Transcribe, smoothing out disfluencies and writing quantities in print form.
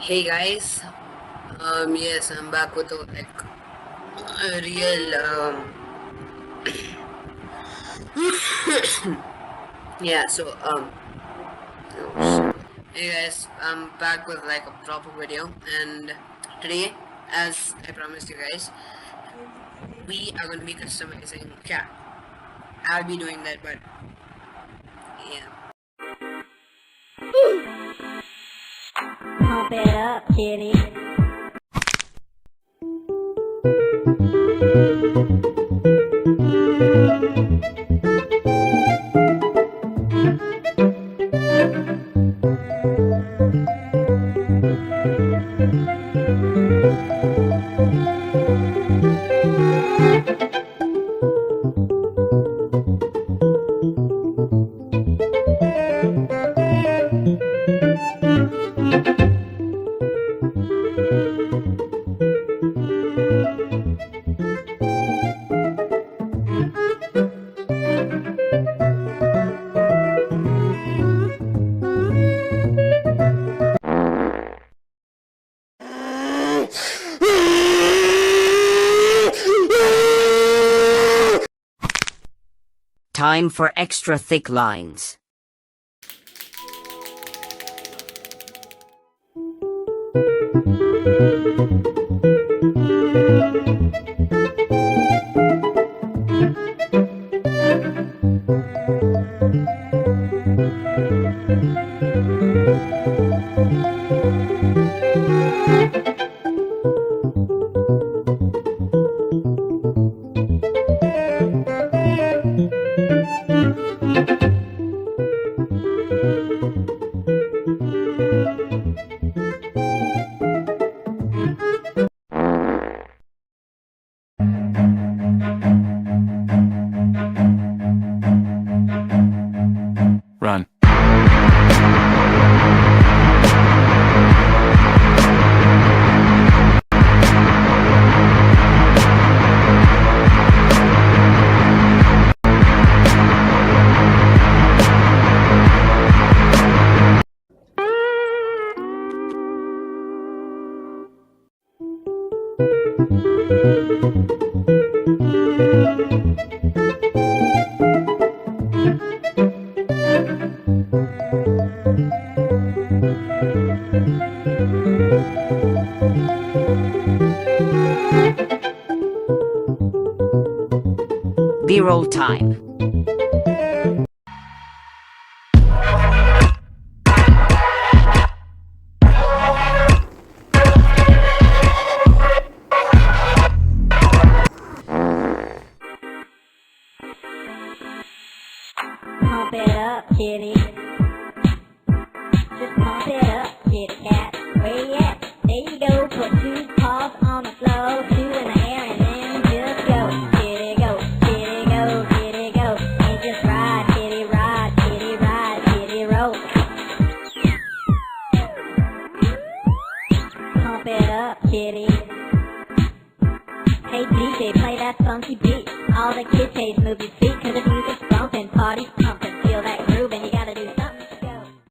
Hey guys, yes, I'm back with a real yeah. Hey guys, I'm back with like a proper video, and today, as I promised you guys, we are going to be customizing. Yeah, I'll be doing that, but yeah. Pump it up, kitty. Time for extra thick lines. Run. B-roll time. Pump it up, kitty. Just pump it up, kitty cat. Where you at? There you go. Put two paws on the floor, two in the air, and then just go. Kitty go, kitty go, kitty go. And just ride, kitty ride, kitty ride, kitty roll. Pump it up, kitty. Hey DJ, play that funky beat. All the kids chase move your feet, cause the music's bumping, party's pumping. Feel that groove and you gotta do something.